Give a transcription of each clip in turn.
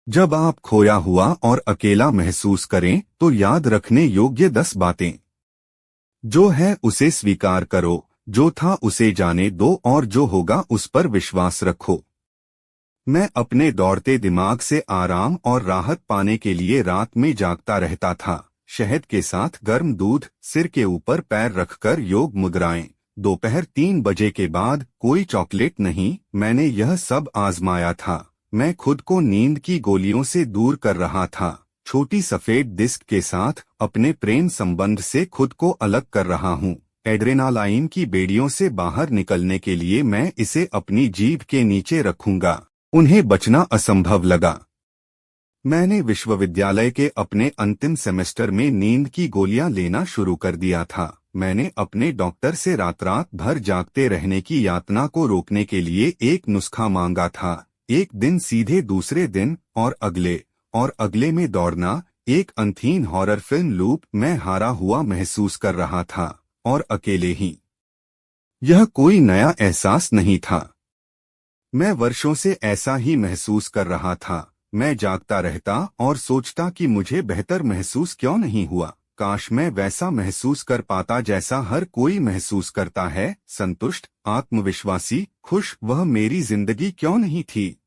जब आप खोया हुआ और अकेला महसूस करें तो याद रखने योग्य 10 बातें। जो है उसे स्वीकार करो, जो था उसे जाने दो और जो होगा उस पर विश्वास रखो। मैं अपने दौड़ते दिमाग से आराम और राहत पाने के लिए रात में जागता रहता था। शहद के साथ गर्म दूध, सिर के ऊपर पैर रखकर योग मुद्राएं। दोपहर 3 बजे के बाद कोई चॉकलेट नहीं। मैंने यह सब आजमाया था। मैं खुद को नींद की गोलियों से दूर कर रहा था। छोटी सफेद डिस्क के साथ अपने प्रेम संबंध से खुद को अलग कर रहा हूँ। एड्रेनालाइन की बेड़ियों से बाहर निकलने के लिए मैं इसे अपनी जीभ के नीचे रखूंगा। उन्हें बचना असंभव लगा। मैंने विश्वविद्यालय के अपने अंतिम सेमेस्टर में नींद की गोलियां लेना शुरू कर दिया था। मैंने अपने डॉक्टर से रात रात भर जागते रहने की यातना को रोकने के लिए एक नुस्खा मांगा था। एक दिन सीधे दूसरे दिन और अगले में दौड़ना। एक अनथीन हॉरर फिल्म लूप। मैं हारा हुआ महसूस कर रहा था और अकेले ही। यह कोई नया एहसास नहीं था। मैं वर्षों से ऐसा ही महसूस कर रहा था। मैं जागता रहता और सोचता कि मुझे बेहतर महसूस क्यों नहीं हुआ। काश मैं वैसा महसूस कर पाता जैसा हर कोई महसूस करता है, संतुष्ट, आत्मविश्वासी, खुश। वह मेरी जिंदगी क्यों नहीं थी?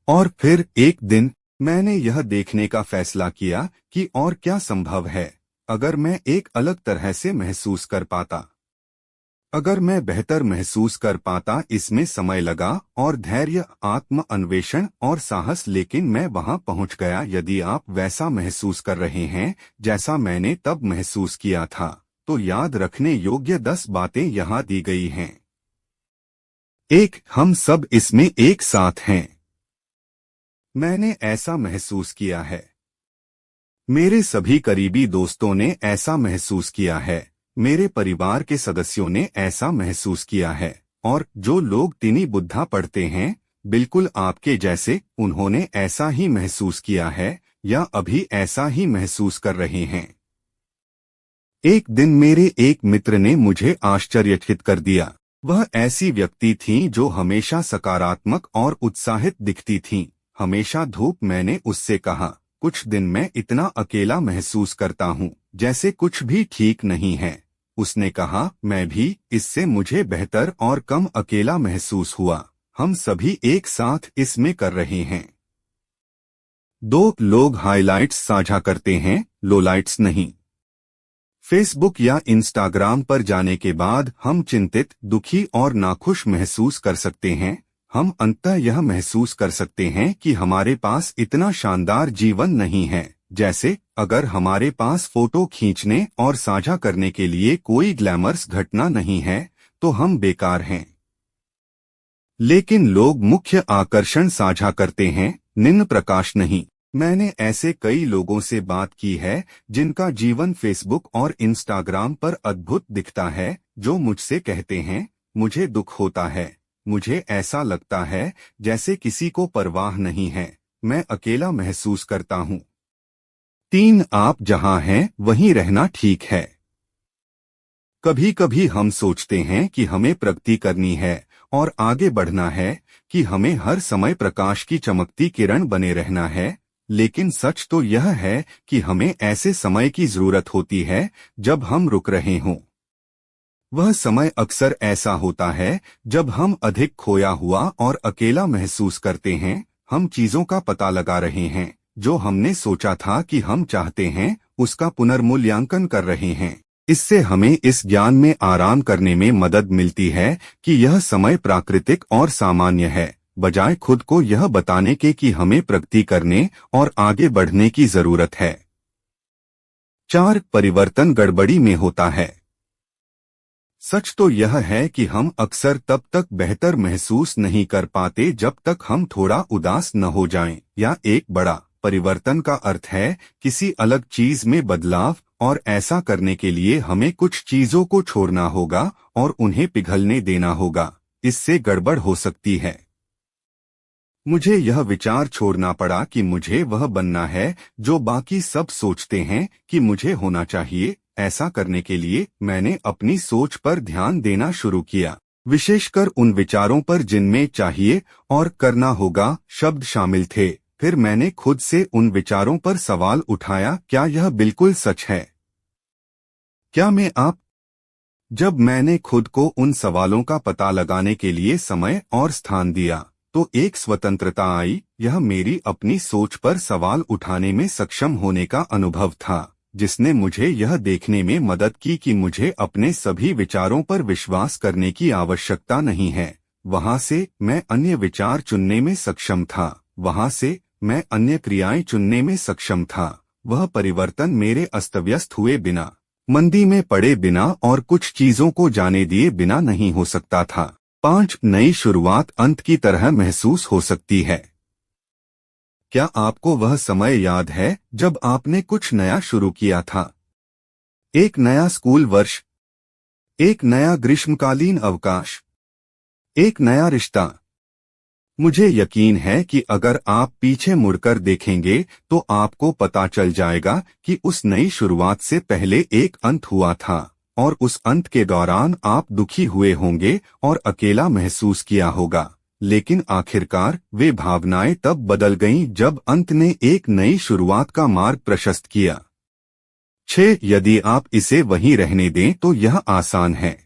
और फिर एक दिन मैंने यह देखने का फैसला किया कि और क्या संभव है अगर मैं एक अलग तरह से महसूस कर पाता। अगर मैं बेहतर महसूस कर पाता। इसमें समय लगा और धैर्य, आत्म अन्वेषण और साहस, लेकिन मैं वहां पहुंच गया। यदि आप वैसा महसूस कर रहे हैं जैसा मैंने तब महसूस किया था, तो याद रखने योग्य 10 बातें यहाँ दी गई हैं। 1. हम सब इसमें एक साथ हैं। मैंने ऐसा महसूस किया है। मेरे सभी करीबी दोस्तों ने ऐसा महसूस किया है। मेरे परिवार के सदस्यों ने ऐसा महसूस किया है। और जो लोग तिनी बुद्धा पढ़ते हैं, बिल्कुल आपके जैसे, उन्होंने ऐसा ही महसूस किया है या अभी ऐसा ही महसूस कर रहे हैं। एक दिन मेरे एक मित्र ने मुझे आश्चर्यचकित कर दिया। वह ऐसी व्यक्ति थी जो हमेशा सकारात्मक और उत्साहित दिखती थी। हमेशा धूप। मैंने उससे कहा, कुछ दिन मैं इतना अकेला महसूस करता हूँ जैसे कुछ भी ठीक नहीं है। उसने कहा, मैं भी। इससे मुझे बेहतर और कम अकेला महसूस हुआ। हम सभी एक साथ इसमें कर रहे हैं। 2. लोग हाइलाइट्स साझा करते हैं, लोलाइट्स नहीं। फेसबुक या इंस्टाग्राम पर जाने के बाद हम चिंतित, दुखी और नाखुश महसूस कर सकते हैं। हम अंततः यह महसूस कर सकते हैं कि हमारे पास इतना शानदार जीवन नहीं है। जैसे अगर हमारे पास फोटो खींचने और साझा करने के लिए कोई ग्लैमरस घटना नहीं है, तो हम बेकार हैं। लेकिन लोग मुख्य आकर्षण साझा करते हैं, निम्न प्रकाश नहीं। मैंने ऐसे कई लोगों से बात की है जिनका जीवन फेसबुक और इंस्टाग्राम पर अद्भुत दिखता है, जो मुझसे कहते हैं, मुझे दुख होता है। मुझे ऐसा लगता है जैसे किसी को परवाह नहीं है। मैं अकेला महसूस करता हूँ। 3. आप जहाँ हैं वहीं रहना ठीक है। कभी कभी हम सोचते हैं कि हमें प्रगति करनी है और आगे बढ़ना है, कि हमें हर समय प्रकाश की चमकती किरण बने रहना है। लेकिन सच तो यह है कि हमें ऐसे समय की जरूरत होती है जब हम रुक रहे हों। वह समय अक्सर ऐसा होता है जब हम अधिक खोया हुआ और अकेला महसूस करते हैं। हम चीजों का पता लगा रहे हैं जो हमने सोचा था कि हम चाहते हैं, उसका पुनर्मूल्यांकन कर रहे हैं। इससे हमें इस ज्ञान में आराम करने में मदद मिलती है कि यह समय प्राकृतिक और सामान्य है, बजाय खुद को यह बताने के कि हमें प्रगति करने और आगे बढ़ने की जरूरत है। 4. परिवर्तन गड़बड़ी में होता है। सच तो यह है कि हम अक्सर तब तक बेहतर महसूस नहीं कर पाते जब तक हम थोड़ा उदास न हो जाएं, या एक बड़ा परिवर्तन का अर्थ है किसी अलग चीज में बदलाव, और ऐसा करने के लिए हमें कुछ चीजों को छोड़ना होगा और उन्हें पिघलने देना होगा। इससे गड़बड़ हो सकती है। मुझे यह विचार छोड़ना पड़ा कि मुझे वह बनना है जो बाकी सब सोचते हैं कि मुझे होना चाहिए। ऐसा करने के लिए मैंने अपनी सोच पर ध्यान देना शुरू किया, विशेषकर उन विचारों पर जिनमें चाहिए और करना होगा शब्द शामिल थे। फिर मैंने खुद से उन विचारों पर सवाल उठाया, क्या यह बिल्कुल सच है? क्या मैं आप? जब मैंने खुद को उन सवालों का पता लगाने के लिए समय और स्थान दिया, तो एक स्वतंत्रता आई। यह मेरी अपनी सोच पर सवाल उठाने में सक्षम होने का अनुभव था, जिसने मुझे यह देखने में मदद की कि मुझे अपने सभी विचारों पर विश्वास करने की आवश्यकता नहीं है। वहां से मैं अन्य विचार चुनने में सक्षम था, वहां से मैं अन्य क्रियाएं चुनने में सक्षम था। वह परिवर्तन मेरे अस्तव्यस्त हुए बिना, मंदी में पड़े बिना और कुछ चीजों को जाने दिए बिना नहीं हो सकता था। 5 नई शुरुआत अंत की तरह महसूस हो सकती है। क्या आपको वह समय याद है जब आपने कुछ नया शुरू किया था? एक नया स्कूल वर्ष, एक नया ग्रीष्मकालीन अवकाश, एक नया रिश्ता। मुझे यकीन है कि अगर आप पीछे मुड़कर देखेंगे तो आपको पता चल जाएगा कि उस नई शुरुआत से पहले एक अंत हुआ था, और उस अंत के दौरान आप दुखी हुए होंगे और अकेला महसूस किया होगा। लेकिन आखिरकार वे भावनाएं तब बदल गईं जब अंत ने एक नई शुरुआत का मार्ग प्रशस्त किया। 6 यदि आप इसे वहीं रहने दें तो यह आसान है।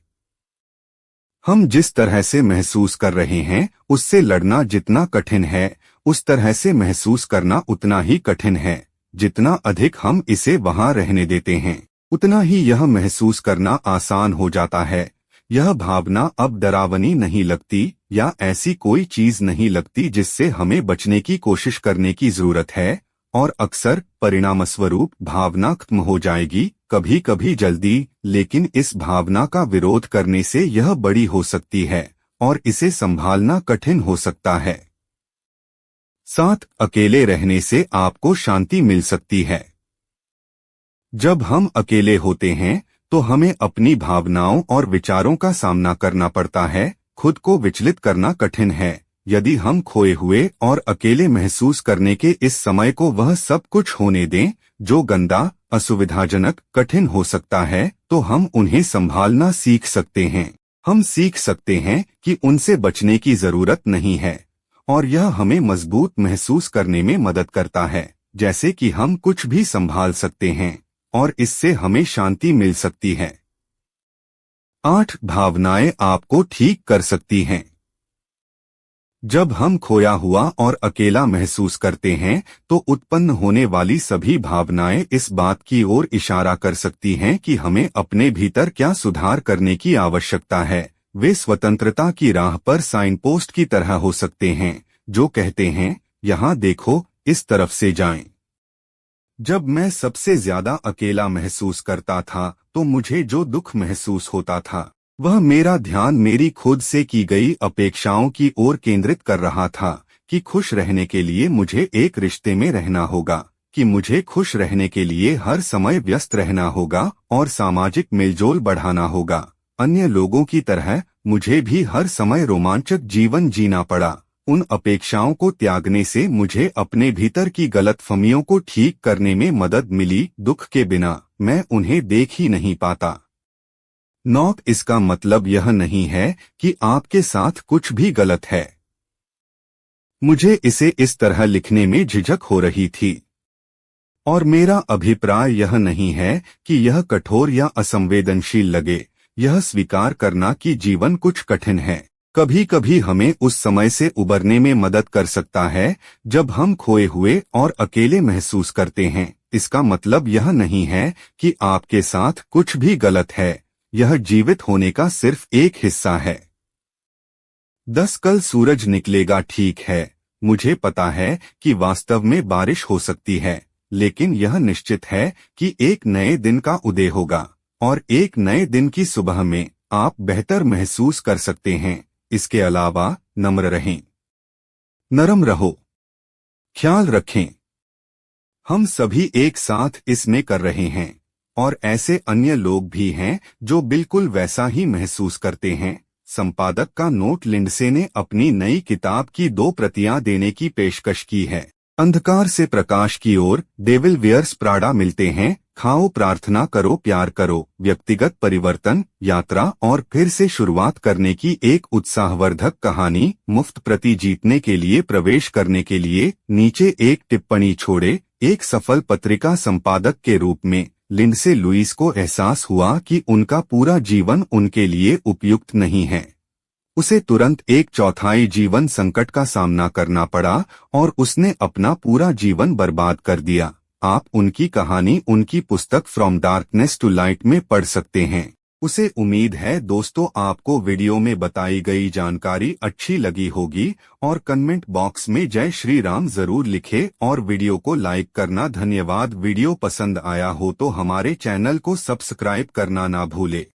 हम जिस तरह से महसूस कर रहे हैं उससे लड़ना जितना कठिन है, उस तरह से महसूस करना उतना ही कठिन है। जितना अधिक हम इसे वहां रहने देते हैं, उतना ही यह महसूस करना आसान हो जाता है। यह भावना अब डरावनी नहीं लगती या ऐसी कोई चीज नहीं लगती जिससे हमें बचने की कोशिश करने की जरूरत है, और अक्सर परिणामस्वरूप भावना खत्म हो जाएगी, कभी कभी जल्दी, लेकिन इस भावना का विरोध करने से यह बड़ी हो सकती है और इसे संभालना कठिन हो सकता है। 7 अकेले रहने से आपको शांति मिल सकती है। जब हम अकेले होते हैं तो हमें अपनी भावनाओं और विचारों का सामना करना पड़ता है। खुद को विचलित करना कठिन है। यदि हम खोए हुए और अकेले महसूस करने के इस समय को वह सब कुछ होने दें जो गंदा, असुविधाजनक, कठिन हो सकता है, तो हम उन्हें संभालना सीख सकते हैं। हम सीख सकते हैं कि उनसे बचने की जरूरत नहीं है, और यह हमें मजबूत महसूस करने में मदद करता है, जैसे कि हम कुछ भी संभाल सकते हैं और इससे हमें शांति मिल सकती है। 8 भावनाएं आपको ठीक कर सकती हैं। जब हम खोया हुआ और अकेला महसूस करते हैं तो उत्पन्न होने वाली सभी भावनाएं इस बात की ओर इशारा कर सकती हैं कि हमें अपने भीतर क्या सुधार करने की आवश्यकता है। वे स्वतंत्रता की राह पर साइन पोस्ट की तरह हो सकते हैं जो कहते हैं, यहाँ देखो, इस तरफ से जाएं। जब मैं सबसे ज्यादा अकेला महसूस करता था तो मुझे जो दुख महसूस होता था वह मेरा ध्यान मेरी खुद से की गई अपेक्षाओं की ओर केंद्रित कर रहा था कि खुश रहने के लिए मुझे एक रिश्ते में रहना होगा, कि मुझे खुश रहने के लिए हर समय व्यस्त रहना होगा और सामाजिक मेलजोल बढ़ाना होगा। अन्य लोगों की तरह मुझे भी हर समय रोमांचक जीवन जीना पड़ा। उन अपेक्षाओं को त्यागने से मुझे अपने भीतर की गलतफहमियों को ठीक करने में मदद मिली। दुख के बिना मैं उन्हें देख ही नहीं पाता। 9 इसका मतलब यह नहीं है कि आपके साथ कुछ भी गलत है। मुझे इसे इस तरह लिखने में झिझक हो रही थी, और मेरा अभिप्राय यह नहीं है कि यह कठोर या असंवेदनशील लगे। यह स्वीकार करना कि जीवन कुछ कठिन है कभी कभी हमें उस समय से उबरने में मदद कर सकता है जब हम खोए हुए और अकेले महसूस करते हैं। इसका मतलब यह नहीं है कि आपके साथ कुछ भी गलत है, यह जीवित होने का सिर्फ एक हिस्सा है। 10 कल सूरज निकलेगा, ठीक है। मुझे पता है कि वास्तव में बारिश हो सकती है, लेकिन यह निश्चित है कि एक नए दिन का उदय होगा, और एक नए दिन की सुबह में आप बेहतर महसूस कर सकते हैं। इसके अलावा नम्र रहें, नरम रहो, ख्याल रखें। हम सभी एक साथ इसमें कर रहे हैं, और ऐसे अन्य लोग भी हैं जो बिल्कुल वैसा ही महसूस करते हैं। संपादक का नोट लिंडसे ने अपनी नई किताब की 2 प्रतियां देने की पेशकश की है। अंधकार से प्रकाश की ओर, डेविल वियर्स प्राडा मिलते हैं। खाओ, प्रार्थना करो, प्यार करो, व्यक्तिगत परिवर्तन, यात्रा और फिर से शुरुआत करने की एक उत्साहवर्धक कहानी। मुफ्त प्रति जीतने के लिए प्रवेश करने के लिए नीचे एक टिप्पणी छोड़े। एक सफल पत्रिका संपादक के रूप में लिंडसे लुइस को एहसास हुआ कि उनका पूरा जीवन उनके लिए उपयुक्त नहीं है। उसे तुरंत एक चौथाई जीवन संकट का सामना करना पड़ा और उसने अपना पूरा जीवन बर्बाद कर दिया। आप उनकी कहानी उनकी पुस्तक फ्रॉम डार्कनेस टू लाइट में पढ़ सकते हैं। उसे उम्मीद है दोस्तों आपको वीडियो में बताई गई जानकारी अच्छी लगी होगी और कमेंट बॉक्स में जय श्री राम जरूर लिखें और वीडियो को लाइक करना। धन्यवाद। वीडियो पसंद आया हो तो हमारे चैनल को सब्सक्राइब करना ना भूले।